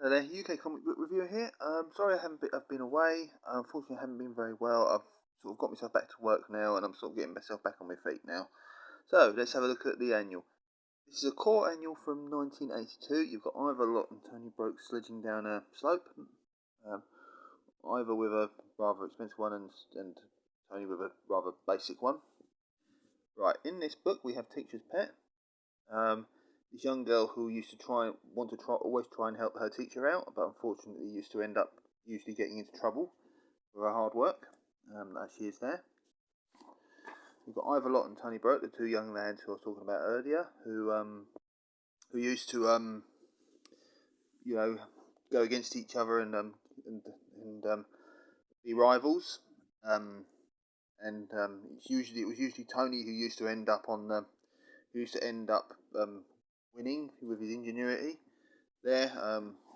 Hello there, UK comic book reviewer here. Sorry I've been away. Unfortunately I haven't been very well. I've sort of got myself back to work now and I'm sort of getting myself back on my feet now. So let's have a look at the annual. This is a Core annual from 1982. You've got Ivor, Lott and Tony Broke sledging down a slope. Ivor with a rather expensive one and Tony with a rather basic one. Right, in this book we have Teacher's Pet. This young girl who used to always try and help her teacher out, but unfortunately used to end up usually getting into trouble for her hard work, as she is there. We've got Ivor, Lott and Tony Broke, the two young lads who I was talking about earlier, who used to go against each other and be rivals. It was usually Tony who used to end up winning with his ingenuity. There,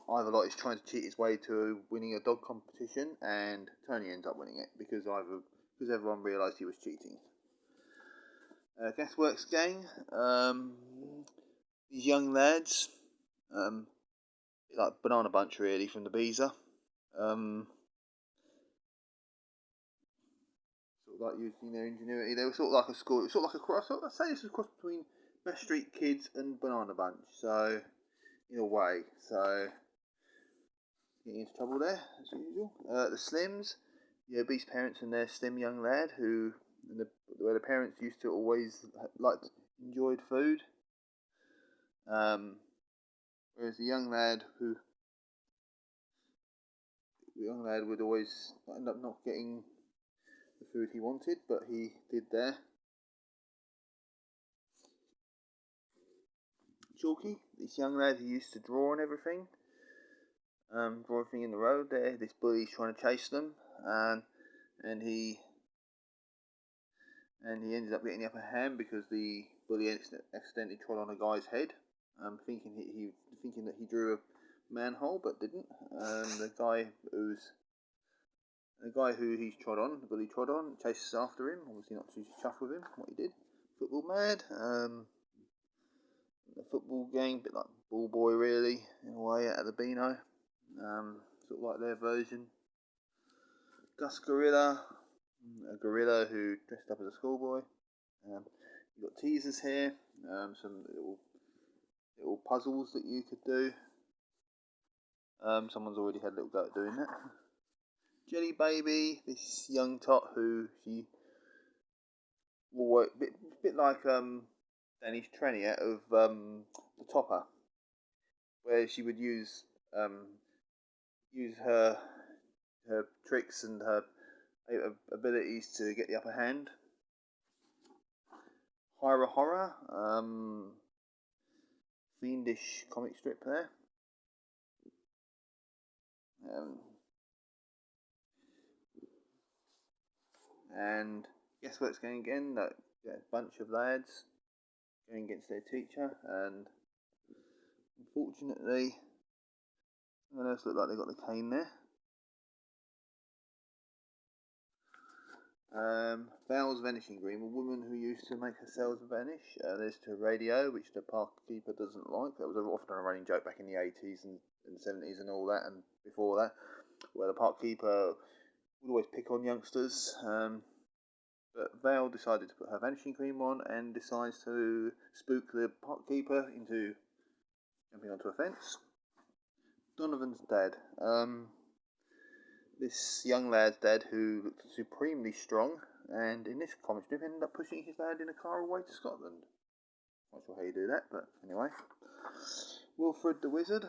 Ivor Lott is trying to cheat his way to winning a dog competition, and Tony ends up winning it because everyone realised he was cheating. Gasworks Gang, these young lads, like Banana Bunch really from the Beezer, sort of like using their ingenuity. They were sort of like a school. It was sort of like a cross. I'd say this was a cross between Best Street Kids and Banana Bunch. So, in a way, getting into trouble there as usual. The Slims, the obese parents and their slim young lad where the parents used to always enjoyed food. Whereas the young lad would always end up not getting the food he wanted, but he did there. Chalky, this young lad who used to draw and everything, draw everything in the road there. This bully's trying to chase them, and he ended up getting the upper hand because the bully accidentally trod on a guy's head, thinking that he drew a manhole, but didn't. The guy who the bully trod on, chases after him. Obviously not too chuffed with him what he did. Football mad. The football gang, a bit like Ball Boy really, in a way, out of the Beano. Sort of like their version. Gus Gorilla, a gorilla who dressed up as a schoolboy. You've got teasers here, some little puzzles that you could do. Someone's already had a little go at doing that. Jelly Baby, this young tot who she wore a bit like Danish Trenny out of the Topper, where she would use her tricks and her abilities to get the upper hand. Horror, Fiendish comic strip there. And Gasworks Gang again, a bunch of lads going against their teacher, and unfortunately, someone else looked like they got the cane there. Val's Vanishing Green, a woman who used to make her cells vanish. There's to radio, which the park keeper doesn't like. That was often a running joke back in the 80s and 70s and all that, and before that, where the park keeper would always pick on youngsters. But Val decided to put her vanishing cream on and decides to spook the park keeper into jumping onto a fence. Donovan's dad. This young lad's dad who looked supremely strong, and in this comic strip ended up pushing his dad in a car away to Scotland. Not sure how you do that, but anyway. Wilfred the Wizard,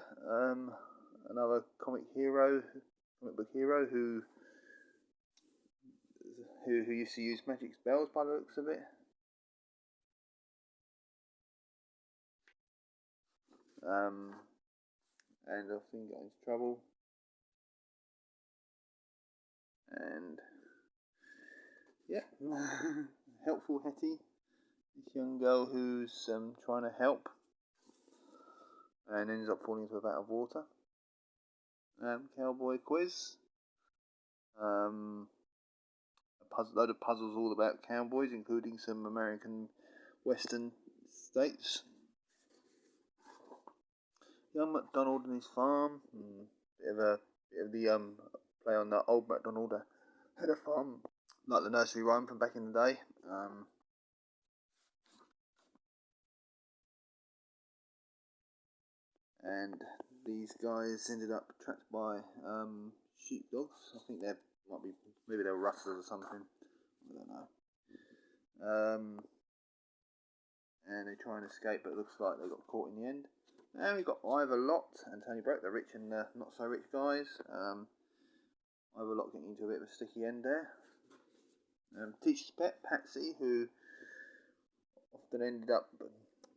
another comic book hero who used to use magic spells by the looks of it. And often got into trouble. And helpful Hetty, this young girl who's trying to help and ends up falling into a vat of water. Cowboy quiz. A load of puzzles all about cowboys, including some American Western states. Young MacDonald and his farm. Bit of the play on the old MacDonald had a farm, like the nursery rhyme from back in the day. And these guys ended up trapped by sheepdogs. I think maybe they're rustlers or something. I don't know. And they try and escape, but it looks like they got caught in the end. And we've got Ivor, Lott and Tony Broke, the rich and not so rich guys. Ivor, Lott getting into a bit of a sticky end there. Teacher's pet, Patsy, who often ended up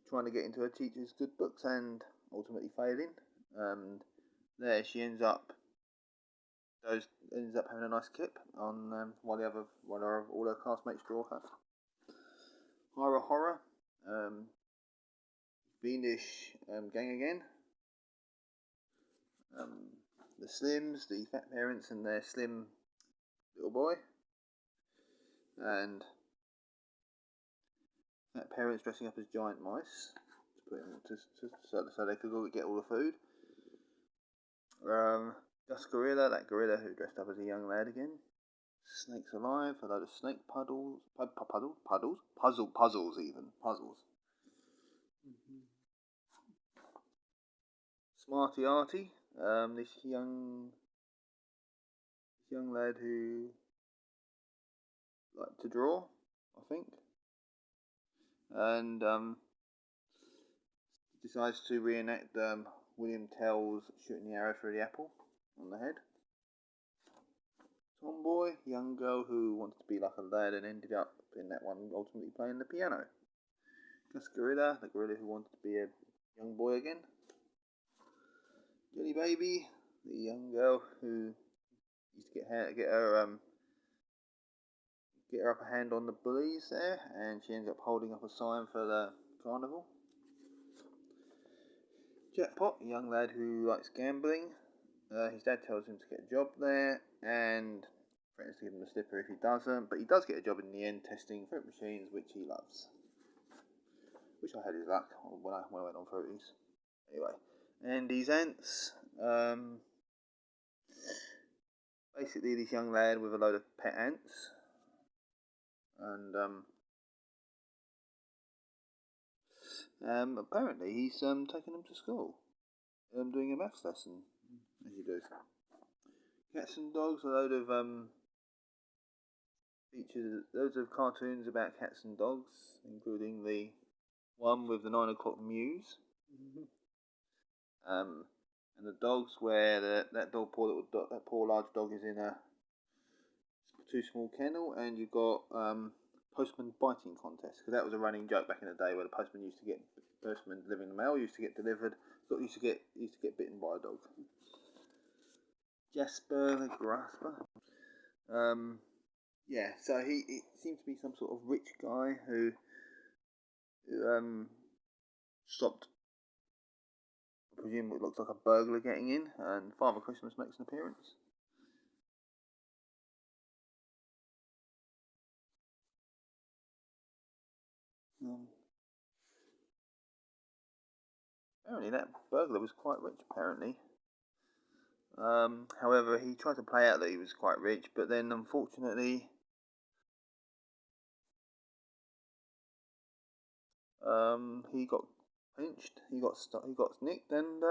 trying to get into her teacher's good books and ultimately failing. And there she ends up having a nice kip on while all her classmates draw her. Horror, Fiendish Gang again. The Slims, the fat parents and their slim little boy. And fat parents dressing up as giant mice so they could go get all the food. Gus Gorilla, that gorilla who dressed up as a young lad again. Snakes Alive, a load of snake puzzles. Smarty Arty, this young lad who liked to draw, I think, and decides to reenact William Tell's shooting the arrow through the apple on the head. Tomboy, young girl who wanted to be like a lad and ended up in that one ultimately playing the piano. Gus Gorilla, the gorilla who wanted to be a young boy again. Jelly Baby, the young girl who used to get her upper hand on the bullies there, and she ends up holding up a sign for the carnival. Jackpot, a young lad who likes gambling. His dad tells him to get a job there and threatens to give him a slipper if he doesn't, but he does get a job in the end testing fruit machines, which he loves. Wish I had his luck when I went on fruities. Anyway, and these ants. Basically, this young lad with a load of pet ants, and apparently he's taking them to school, doing a maths lesson, as you do. Cats and Dogs, a load of features, loads of cartoons about cats and dogs, including the one with the 9 o'clock Muse. And the dogs where that poor large dog is in a too small kennel, and you've got postman biting contest, because that was a running joke back in the day where the postman delivering the mail used to get bitten by a dog. Jasper the Grasper. So he seems to be some sort of rich guy who stopped, I presume it looks like a burglar getting in, and Father Christmas makes an appearance. Apparently that burglar was quite rich, apparently. However, he tried to play out that he was quite rich, but then unfortunately he got pinched, he got nicked, and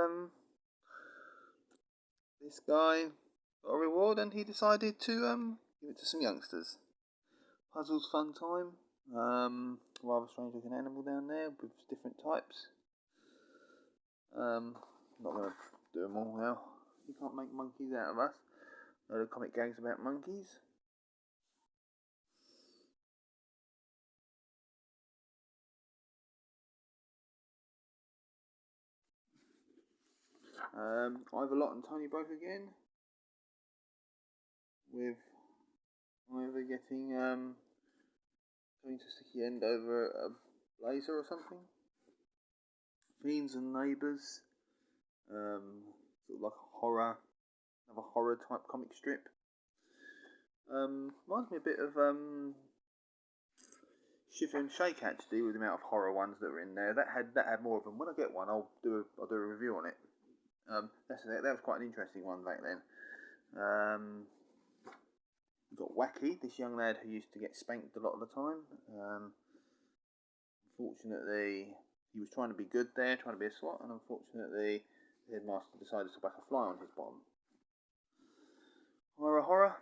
this guy got a reward, and he decided to give it to some youngsters. Puzzles fun time. Rather strange looking animal down there with different types. Not going to do them all now. You can't make monkeys out of us. There are comic gags about monkeys. Ivor, Lott and Tony Broke again, with Ivor getting going to sticky end over a blazer or something. Fiends and Neighbours, sort of like another horror type comic strip. Reminds me a bit of Shiver and Shake, actually, with the amount of horror ones that were in there. That had more of them. When I get one, I'll do a review on it. That was quite an interesting one back then. You've got Whacky, this young lad who used to get spanked a lot of the time. Unfortunately, he was trying to be good there, trying to be a SWAT, and unfortunately, the headmaster decided to whack a fly on his bottom. Horror.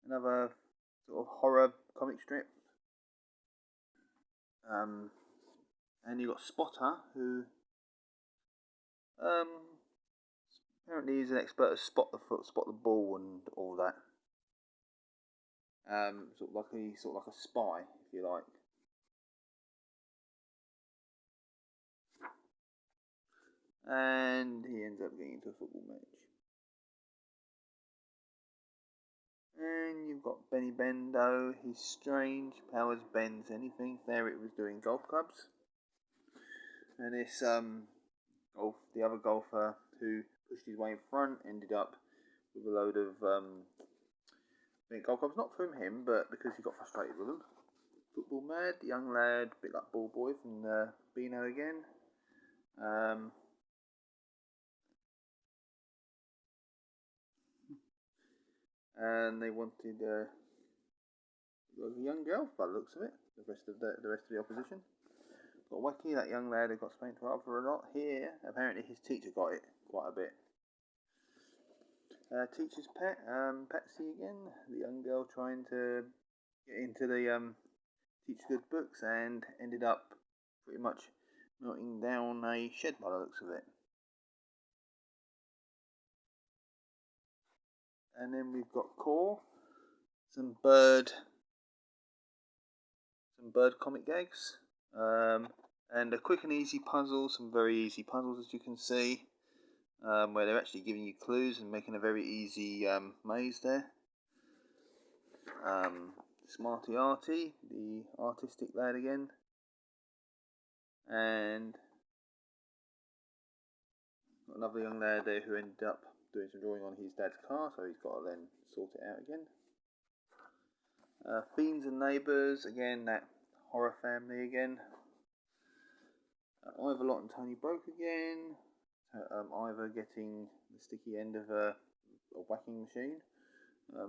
Another sort of horror comic strip. And you got Spotter, who apparently he's an expert at spot the foot, spot the ball, and all that. Sort of like a spy, if you like. And he ends up getting into a football match. And you've got Benny Bendo. He's strange. Powers bends anything. There it was doing golf clubs. And this the other golfer who pushed his way in front ended up with a load of golf clubs. Not from him, but because he got frustrated with them. Football mad, young lad, a bit like Ball Boy from Beano again. And they wanted a young girl by the looks of it. The rest of the opposition. Got Whacky, that young lad who got spanked rather a lot. Here, apparently his teacher got it quite a bit. Teacher's pet, Patsy again, the young girl trying to get into the teacher good books and ended up pretty much melting down a shed by the looks of it. And then we've got Cor, some bird comic gags, and a quick and easy puzzle, some very easy puzzles as you can see, where they're actually giving you clues and making a very easy maze there. Smarty Arty, the artistic lad again, and got another young lad there who ended up doing some drawing on his dad's car, so he's got to then sort it out again. Fiends and Neighbours, again, that horror family again. Ivor, Lott and Tony Broke again. Ivor getting the sticky end of a whacking machine.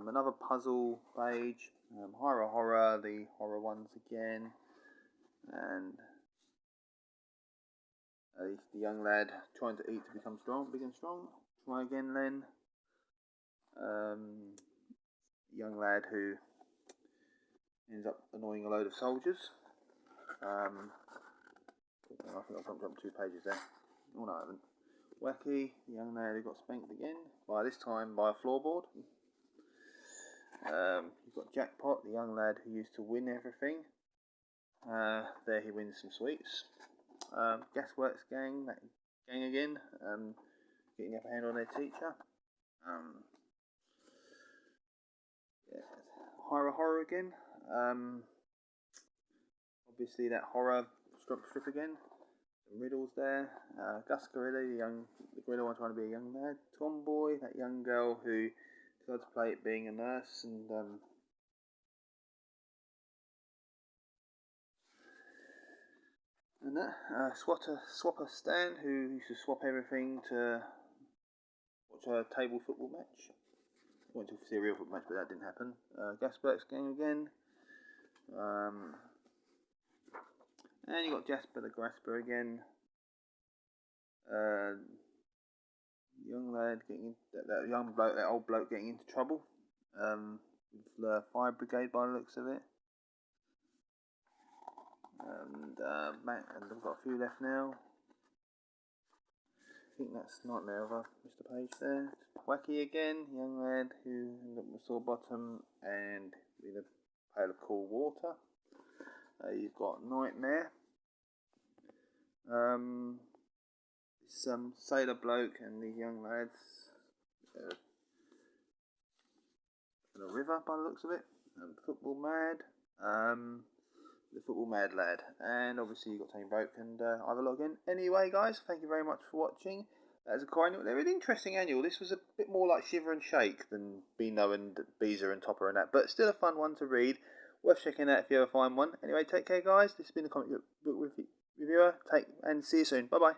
Another puzzle page. Horror, the horror ones again. And the young lad trying to eat to become strong, big and strong. Try again then. Young lad who ends up annoying a load of soldiers. I think I've jumped 2 pages there. Oh no, I haven't. Whacky, the young lad who got spanked again, by this time by a floorboard. You've got Jackpot, the young lad who used to win everything. There he wins some sweets. Gasworks Gang, that gang again, getting the upper hand on their teacher. Horror again. Obviously that horror strip again. Some riddles there. Gus Gorilla, the gorilla one trying to be a young lad. Tomboy, that young girl who decided to play it being a nurse, and that Swapper Stan, who used to swap everything to watch a table football match. Went to see a real football match, but that didn't happen. Gasworks Gang again. And you got Jasper the Grasper again. Young lad getting that old bloke getting into trouble. With the fire brigade by the looks of it. And we've got a few left now. I think that's Nightmare of a Mr. Page there. Whacky again, young lad who ended up with sore bottom and with a pail of cool water. You've got Nightmare. Some sailor bloke and the young lads in a river by the looks of it. Football mad. The football mad lad, and obviously you've got Tony Broke and Ivor Lott again. Anyway, guys, thank you very much for watching. That is a Cor annual. They're an interesting annual. This was a bit more like Shiver and Shake than Beano and Beezer and Topper and that, but still a fun one to read. Worth checking out if you ever find one. Anyway, take care, guys. This has been the Comic Book Review. reviewer. And see you soon. Bye bye.